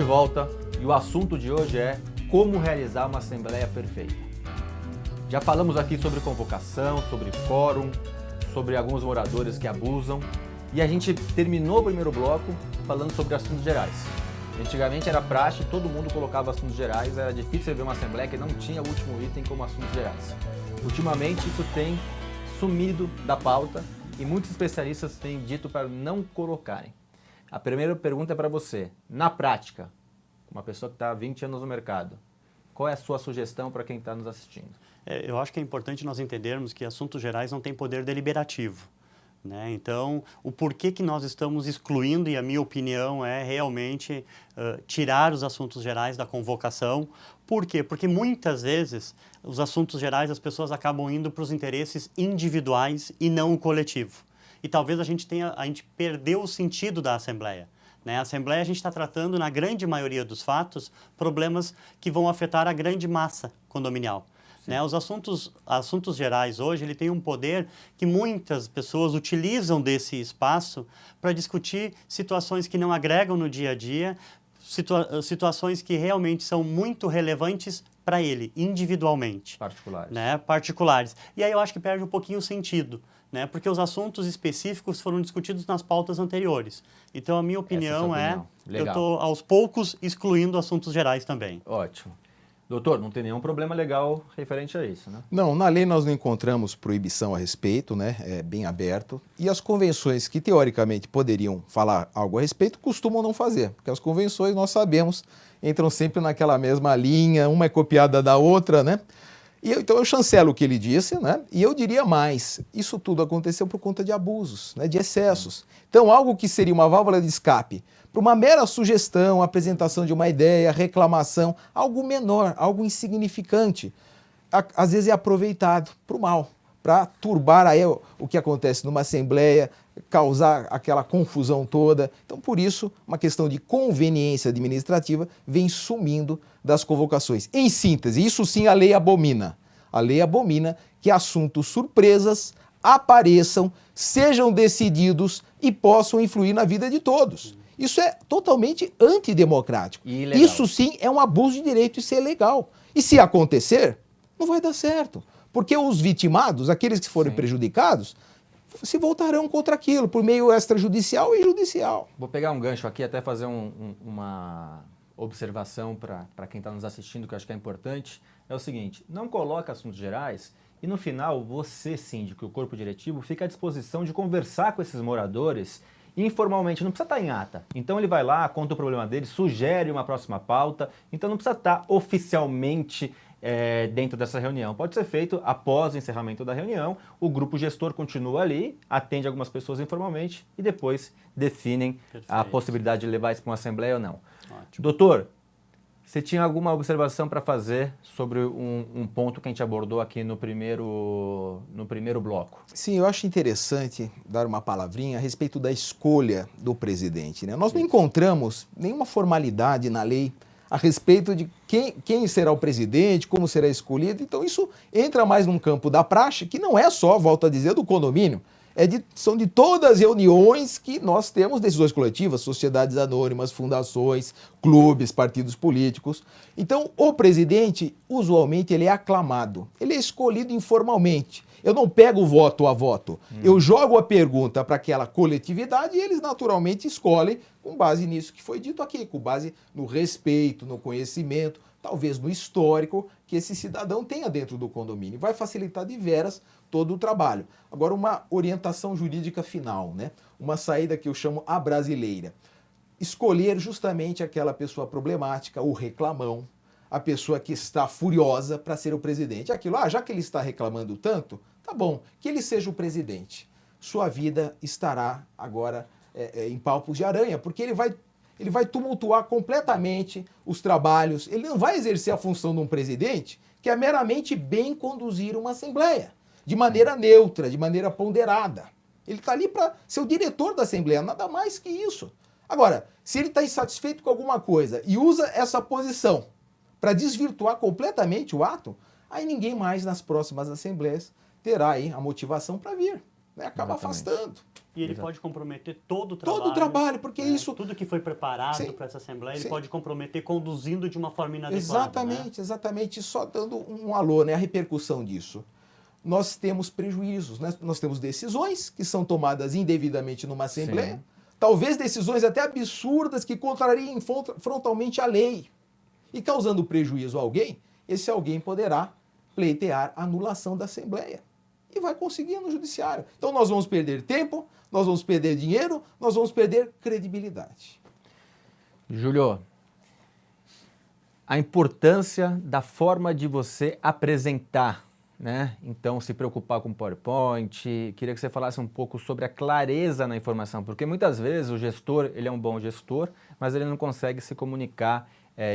volta e o assunto de hoje é como realizar uma assembleia perfeita. Já falamos aqui sobre convocação, sobre quórum, sobre alguns moradores que abusam e a gente terminou o primeiro bloco falando sobre assuntos gerais. Antigamente era praxe, todo mundo colocava assuntos gerais, era difícil ver uma assembleia que não tinha o último item como assuntos gerais. Ultimamente isso tem sumido da pauta e muitos especialistas têm dito para não colocarem. A primeira pergunta é para você. Na prática, uma pessoa que está há 20 anos no mercado, qual é a sua sugestão para quem está nos assistindo? Eu acho que é importante nós entendermos que assuntos gerais não têm poder deliberativo, né? Então, o porquê que nós estamos excluindo, e a minha opinião é realmente tirar os assuntos gerais da convocação. Por quê? Porque muitas vezes os assuntos gerais as pessoas acabam indo para os interesses individuais e não o coletivo. E talvez a gente perdeu o sentido da Assembleia. A Assembleia, a gente está tratando, na grande maioria dos fatos, problemas que vão afetar a grande massa condominial. Os assuntos gerais hoje, ele tem um poder que muitas pessoas utilizam desse espaço para discutir situações que não agregam no dia a dia, situações que realmente são muito relevantes para ele, individualmente. Particulares. E aí eu acho que perde um pouquinho o sentido. Porque os assuntos específicos foram discutidos nas pautas anteriores. Então, a minha opinião eu estou, aos poucos, excluindo assuntos gerais também. Ótimo. Doutor, não tem nenhum problema legal referente a isso, né? Não, na lei nós não encontramos proibição a respeito, né? É bem aberto. E as convenções que, teoricamente, poderiam falar algo a respeito, costumam não fazer. Porque as convenções, nós sabemos, entram sempre naquela mesma linha, uma é copiada da outra, né? Então eu chancelo o que ele disse, né? E eu diria mais, isso tudo aconteceu por conta de abusos, né? De excessos. Então algo que seria uma válvula de escape para uma mera sugestão, apresentação de uma ideia, reclamação, algo menor, algo insignificante, às vezes é aproveitado para o mal, para turbar aí o que acontece numa assembleia, causar aquela confusão toda. Então, por isso, uma questão de conveniência administrativa vem sumindo das convocações. Em síntese, isso sim a lei abomina. A lei abomina que assuntos surpresas apareçam, sejam decididos e possam influir na vida de todos. Isso é totalmente antidemocrático. Isso sim é um abuso de direito, isso é ilegal. E se acontecer, não vai dar certo. Porque os vitimados, aqueles que forem prejudicados, se voltarão contra aquilo, por meio extrajudicial e judicial. Vou pegar um gancho aqui, até fazer uma observação para quem está nos assistindo, que eu acho que é importante. É o seguinte, não coloca assuntos gerais e no final você, síndico, e o corpo diretivo, fica à disposição de conversar com esses moradores informalmente, não precisa estar em ata. Então ele vai lá, conta o problema dele, sugere uma próxima pauta, então não precisa estar oficialmente dentro dessa reunião. Pode ser feito após o encerramento da reunião, o grupo gestor continua ali, atende algumas pessoas informalmente e depois definem a possibilidade de levar isso para uma assembleia ou não. Ótimo. Doutor, você tinha alguma observação para fazer sobre um ponto que a gente abordou aqui no primeiro bloco? Sim, eu acho interessante dar uma palavrinha a respeito da escolha do presidente, né? Nós não encontramos nenhuma formalidade na lei a respeito de quem será o presidente, como será escolhido. Então isso entra mais num campo da praxe, que não é só, volto a dizer, do condomínio. São de todas as reuniões que nós temos, decisões coletivas, sociedades anônimas, fundações, clubes, partidos políticos. Então o presidente, usualmente, ele é aclamado, ele é escolhido informalmente. Eu não pego voto a voto, eu jogo a pergunta para aquela coletividade e eles naturalmente escolhem com base nisso que foi dito aqui, com base no respeito, no conhecimento, talvez no histórico que esse cidadão tenha dentro do condomínio. Vai facilitar de veras todo o trabalho. Agora, uma orientação jurídica final, né? Uma saída que eu chamo a brasileira. Escolher justamente aquela pessoa problemática, o reclamão, a pessoa que está furiosa para ser o presidente. Aquilo, já que ele está reclamando tanto, tá bom, que ele seja o presidente. Sua vida estará agora em palpos de aranha, porque ele vai tumultuar completamente os trabalhos. Ele não vai exercer a função de um presidente, que é meramente bem conduzir uma assembleia, de maneira neutra, de maneira ponderada. Ele está ali para ser o diretor da assembleia, nada mais que isso. Agora, se ele está insatisfeito com alguma coisa e usa essa posição para desvirtuar completamente o ato, aí ninguém mais nas próximas assembleias terá aí a motivação para vir. né? Acaba Exatamente. afastando. E ele pode comprometer todo o trabalho. Todo o trabalho, porque né? isso... Tudo que foi preparado Sim. para essa Assembleia, ele Sim. pode comprometer conduzindo de uma forma inadequada. Exatamente, exatamente. Só dando um alô, né? A repercussão disso. Nós temos prejuízos, né? Nós temos decisões que são tomadas indevidamente numa Assembleia, Sim. talvez decisões até absurdas que contrariem frontalmente a lei. E causando prejuízo a alguém, esse alguém poderá pleitear a anulação da Assembleia. E vai conseguir no judiciário. Então nós vamos perder tempo, nós vamos perder dinheiro, nós vamos perder credibilidade. Júlio, a importância da forma de você apresentar, né? Então, se preocupar com PowerPoint, queria que você falasse um pouco sobre a clareza na informação, porque muitas vezes o gestor, ele é um bom gestor, mas ele não consegue se comunicar,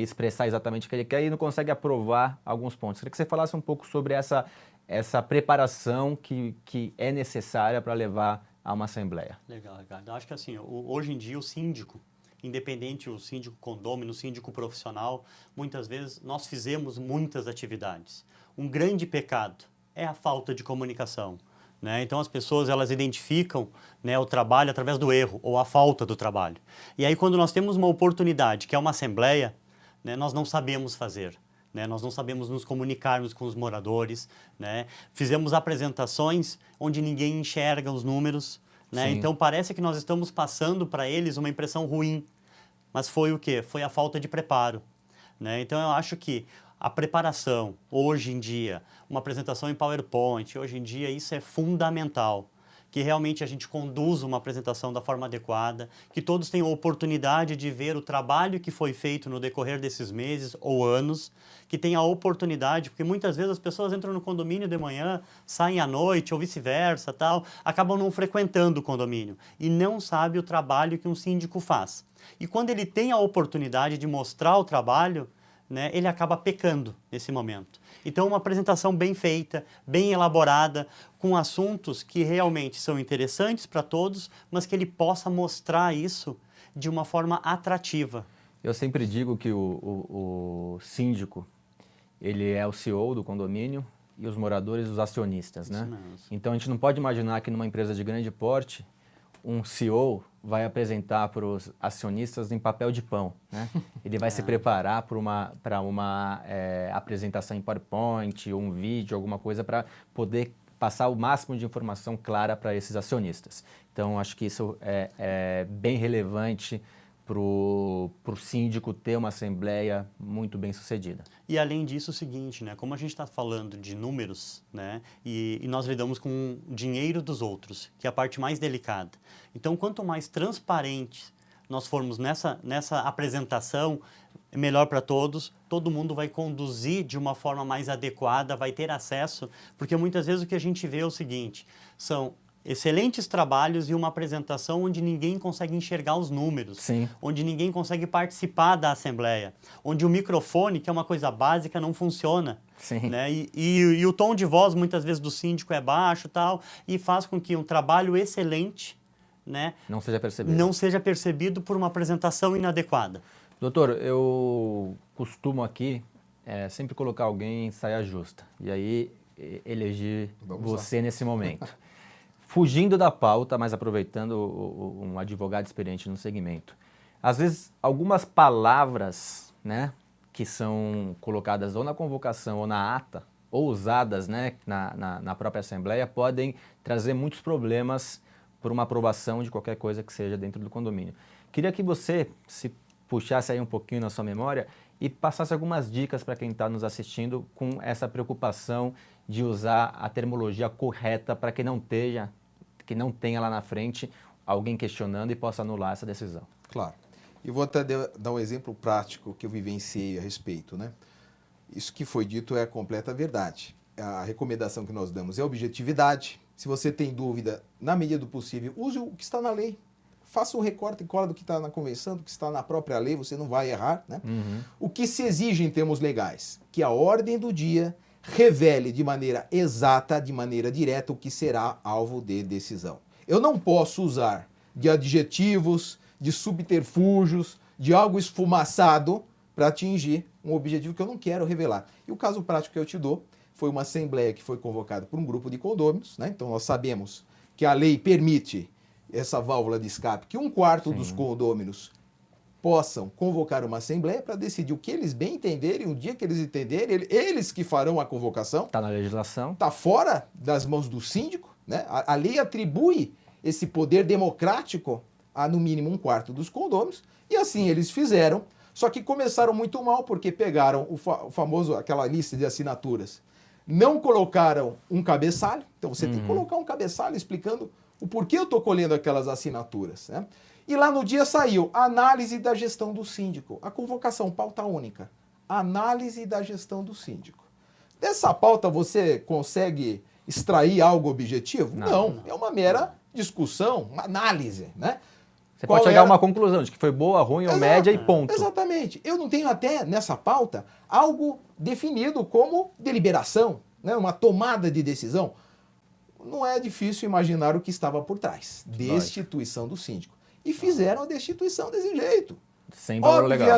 expressar exatamente o que ele quer e não consegue aprovar alguns pontos. Queria que você falasse um pouco sobre essa preparação que é necessária para levar a uma assembleia. Legal, Ricardo. Eu acho que assim, hoje em dia o síndico, independente o síndico condômino, o síndico profissional, muitas vezes nós fizemos muitas atividades. Um grande pecado é a falta de comunicação. Né? Então as pessoas elas identificam, né, o trabalho através do erro ou a falta do trabalho. E aí quando nós temos uma oportunidade, que é uma assembleia, né, nós não sabemos fazer. Né? Nós não sabemos nos comunicarmos com os moradores. Né? Fizemos apresentações onde ninguém enxerga os números. Né? Então parece que nós estamos passando para eles uma impressão ruim. Mas foi o quê? Foi a falta de preparo. Né? Então eu acho que a preparação, hoje em dia, uma apresentação em PowerPoint, hoje em dia isso é fundamental. Que realmente a gente conduza uma apresentação da forma adequada, que todos tenham a oportunidade de ver o trabalho que foi feito no decorrer desses meses ou anos, que tenha a oportunidade, porque muitas vezes as pessoas entram no condomínio de manhã, saem à noite ou vice-versa, tal, acabam não frequentando o condomínio e não sabem o trabalho que um síndico faz. E quando ele tem a oportunidade de mostrar o trabalho, né, ele acaba pecando nesse momento. Então, uma apresentação bem feita, bem elaborada, com assuntos que realmente são interessantes para todos, mas que ele possa mostrar isso de uma forma atrativa. Eu sempre digo que o síndico, ele é o CEO do condomínio e os moradores os acionistas, né? Então, a gente não pode imaginar que numa empresa de grande porte, um CEO vai apresentar para os acionistas em papel de pão, né? Ele vai se preparar para uma apresentação em PowerPoint, um vídeo, alguma coisa para poder passar o máximo de informação clara para esses acionistas. Então, acho que isso é bem relevante para o síndico ter uma assembleia muito bem sucedida. E além disso, o seguinte, né, como a gente está falando de números, né, e nós lidamos com o dinheiro dos outros, que é a parte mais delicada. Então, quanto mais transparente nós formos nessa apresentação, é melhor para todos, todo mundo vai conduzir de uma forma mais adequada, vai ter acesso, porque muitas vezes o que a gente vê é o seguinte, são excelentes trabalhos e uma apresentação onde ninguém consegue enxergar os números, Sim. onde ninguém consegue participar da assembleia, onde o microfone, que é uma coisa básica, não funciona. Sim. Né? E o tom de voz, muitas vezes, do síndico é baixo tal, e faz com que um trabalho excelente, né, não seja percebido. não seja percebido por uma apresentação inadequada. Doutor, eu costumo aqui sempre colocar alguém em saia justa e aí eleger você nesse momento. Fugindo da pauta, mas aproveitando um advogado experiente no segmento. Às vezes, algumas palavras, né, que são colocadas ou na convocação ou na ata, ou usadas, né, na própria Assembleia, podem trazer muitos problemas por uma aprovação de qualquer coisa que seja dentro do condomínio. Queria que você se puxasse aí um pouquinho na sua memória e passasse algumas dicas para quem está nos assistindo com essa preocupação de usar a terminologia correta para que não tenha lá na frente alguém questionando e possa anular essa decisão. Claro. E vou até dar um exemplo prático que eu vivenciei a respeito, né? Isso que foi dito é a completa verdade. A recomendação que nós damos é objetividade. Se você tem dúvida, na medida do possível, use o que está na lei. Faça um recorte e cola do que está na convenção, do que está na própria lei, você não vai errar, né? O que se exige em termos legais? Que a ordem do dia revele de maneira exata, de maneira direta, o que será alvo de decisão. Eu não posso usar de adjetivos, de subterfúgios, de algo esfumaçado para atingir um objetivo que eu não quero revelar. E o caso prático que eu te dou foi uma assembleia que foi convocada por um grupo de condôminos, né? Então nós sabemos que a lei permite essa válvula de escape, que 1/4 Sim. dos condôminos possam convocar uma assembleia para decidir o que eles bem entenderem, o dia que eles entenderem, eles que farão a convocação. Está na legislação. Está fora das mãos do síndico, né? A lei atribui esse poder democrático a, no mínimo, 1/4 dos condôminos, e assim eles fizeram, só que começaram muito mal, porque pegaram o famoso, aquela lista de assinaturas, não colocaram um cabeçalho, então você tem que colocar um cabeçalho explicando o porquê eu estou colhendo aquelas assinaturas, né? E lá no dia saiu análise da gestão do síndico, a convocação, pauta única, análise da gestão do síndico. Dessa pauta você consegue extrair algo objetivo? Não. É uma mera discussão, uma análise, né? Você pode chegar a uma conclusão de que foi boa, ruim ou média e ponto. Exatamente. Eu não tenho até nessa pauta algo definido como deliberação, né? Uma tomada de decisão. Não é difícil imaginar o que estava por trás. Destituição do síndico. E fizeram a destituição desse jeito. Sem valor legal.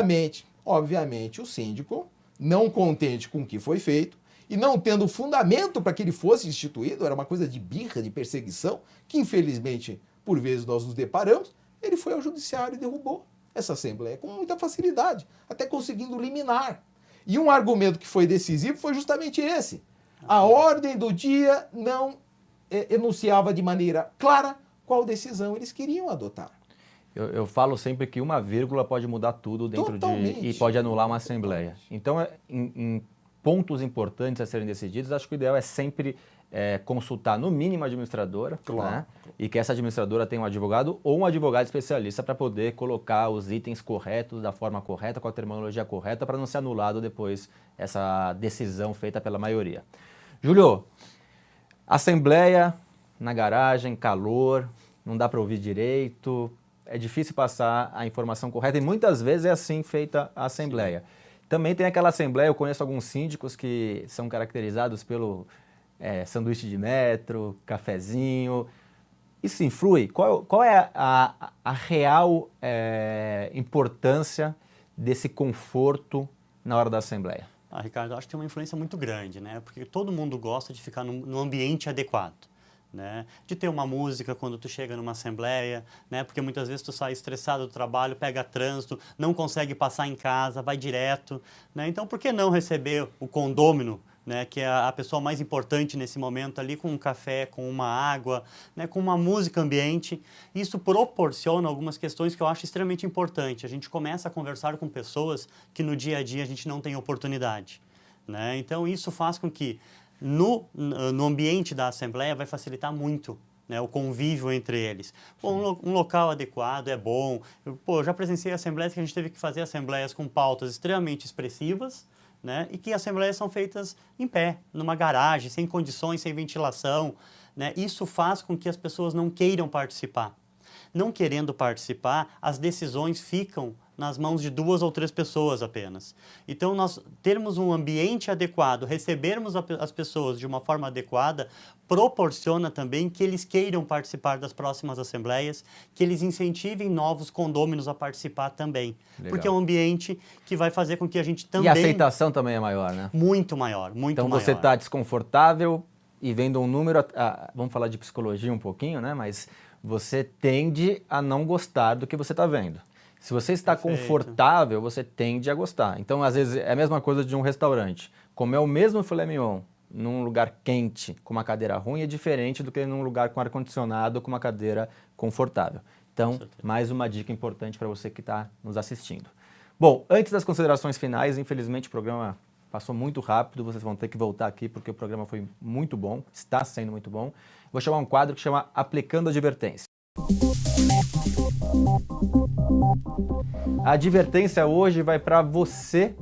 Obviamente, o síndico, não contente com o que foi feito, e não tendo fundamento para que ele fosse instituído, era uma coisa de birra, de perseguição, que infelizmente, por vezes, nós nos deparamos, ele foi ao judiciário e derrubou essa assembleia com muita facilidade, até conseguindo liminar. E um argumento que foi decisivo foi justamente esse. A ordem do dia não enunciava de maneira clara qual decisão eles queriam adotar. Eu falo sempre que uma vírgula pode mudar tudo dentro e pode anular uma assembleia. Então, em pontos importantes a serem decididos, acho que o ideal é sempre consultar, no mínimo, a administradora, Claro. né? E que essa administradora tenha um advogado ou um advogado especialista para poder colocar os itens corretos, da forma correta, com a terminologia correta, para não ser anulado depois essa decisão feita pela maioria. Júlio, assembleia na garagem, calor, não dá para ouvir direito, é difícil passar a informação correta e muitas vezes é assim feita a assembleia. Também tem aquela assembleia, eu conheço alguns síndicos que são caracterizados pelo sanduíche de metro, cafezinho. Isso influi? Qual é a real importância desse conforto na hora da assembleia? Ricardo, eu acho que tem uma influência muito grande, né? Porque todo mundo gosta de ficar num ambiente adequado, né? De ter uma música quando tu chega numa assembleia, né? Porque muitas vezes tu sai estressado do trabalho, pega trânsito, não consegue passar em casa, vai direto, né? Então, por que não receber o condômino, né, que é a pessoa mais importante nesse momento ali, com um café, com uma água, né, com uma música ambiente? Isso proporciona algumas questões que eu acho extremamente importante. A gente começa a conversar com pessoas que no dia a dia a gente não tem oportunidade, né? Então isso faz com que no ambiente da Assembleia vai facilitar muito, né, o convívio entre eles. Pô, um local adequado é bom. Eu já presenciei assembleias que a gente teve que fazer assembleias com pautas extremamente expressivas, né, e que assembleias são feitas em pé, numa garagem, sem condições, sem ventilação, né? Isso faz com que as pessoas não queiram participar. Não querendo participar, as decisões ficam nas mãos de 2 ou 3 pessoas apenas. Então, nós termos um ambiente adequado, recebermos as pessoas de uma forma adequada, proporciona também que eles queiram participar das próximas assembleias, que eles incentivem novos condôminos a participar também. Legal. Porque é um ambiente que vai fazer com que a gente também... E a aceitação também é maior, né? Muito maior, muito então, maior. Então você está desconfortável e vendo um número... vamos falar de psicologia um pouquinho, né? Mas você tende a não gostar do que você está vendo. Se você está confortável, você tende a gostar. Então, às vezes, é a mesma coisa de um restaurante. Comer o mesmo filé mignon num lugar quente, com uma cadeira ruim, é diferente do que num lugar com ar-condicionado, com uma cadeira confortável. Então, mais uma dica importante para você que está nos assistindo. Bom, antes das considerações finais, infelizmente o programa passou muito rápido, vocês vão ter que voltar aqui porque o programa foi muito bom, está sendo muito bom. Vou chamar um quadro que chama Aplicando Advertência. A advertência hoje vai para você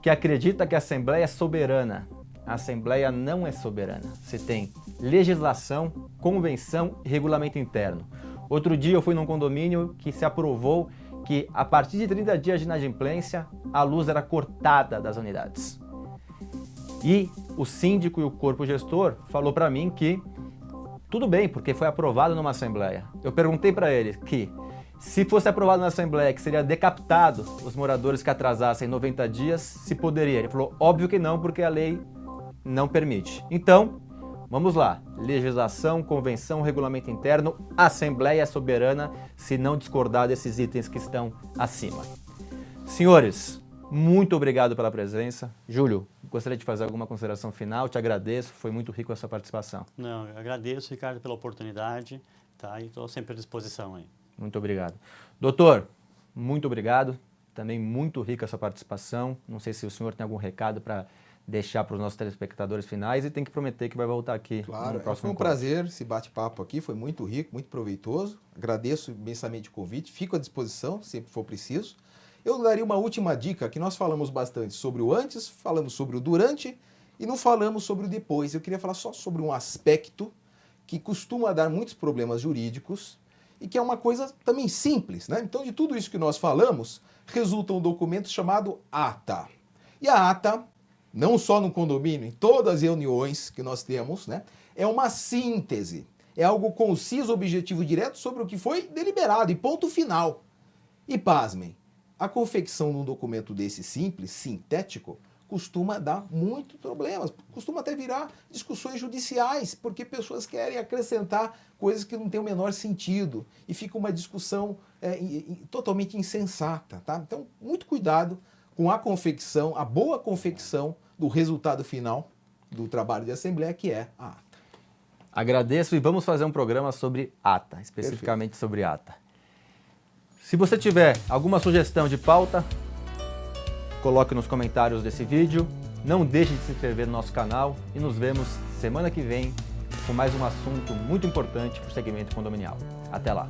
que acredita que a Assembleia é soberana. A Assembleia não é soberana. Você tem legislação, convenção e regulamento interno. Outro dia eu fui num condomínio que se aprovou que a partir de 30 dias de inadimplência, a luz era cortada das unidades. E o síndico e o corpo gestor falou para mim que tudo bem, porque foi aprovado numa Assembleia. Eu perguntei para ele que se fosse aprovado na Assembleia, que seria decapitado os moradores que atrasassem 90 dias, se poderia. Ele falou, óbvio que não, porque a lei não permite. Então, Vamos lá. Legislação, convenção, regulamento interno, Assembleia Soberana, se não discordar desses itens que estão acima. Senhores, muito obrigado pela presença. Júlio, gostaria de fazer alguma consideração final, te agradeço, foi muito rico a sua participação. Não, eu agradeço, Ricardo, pela oportunidade, tá? E estou sempre à disposição aí. Muito obrigado. Doutor, muito obrigado, também muito rica a sua participação. Não sei se o senhor tem algum recado para deixar para os nossos telespectadores finais e tem que prometer que vai voltar aqui Claro, no próximo foi um encontro. prazer esse bate-papo aqui, foi muito rico, muito proveitoso. Agradeço imensamente o convite, fico à disposição, sempre for preciso. Eu daria uma última dica, que nós falamos bastante sobre o antes, falamos sobre o durante e não falamos sobre o depois. Eu queria falar só sobre um aspecto que costuma dar muitos problemas jurídicos e que é uma coisa também simples, né? Então, de tudo isso que nós falamos, resulta um documento chamado ata. E a ata, não só no condomínio, em todas as reuniões que nós temos, né, é uma síntese, é algo conciso, objetivo, direto sobre o que foi deliberado e ponto final. E pasmem, a confecção de um documento desse simples, sintético, costuma dar muitos problemas, costuma até virar discussões judiciais, porque pessoas querem acrescentar coisas que não têm o menor sentido e fica uma discussão totalmente insensata, tá? Então, muito cuidado com a confecção, a boa confecção do resultado final do trabalho de assembleia, que é a ata. Agradeço e vamos fazer um programa sobre ata, especificamente sobre ata. Se você tiver alguma sugestão de pauta, coloque nos comentários desse vídeo. Não deixe de se inscrever no nosso canal e nos vemos semana que vem com mais um assunto muito importante para o segmento condominial. Até lá!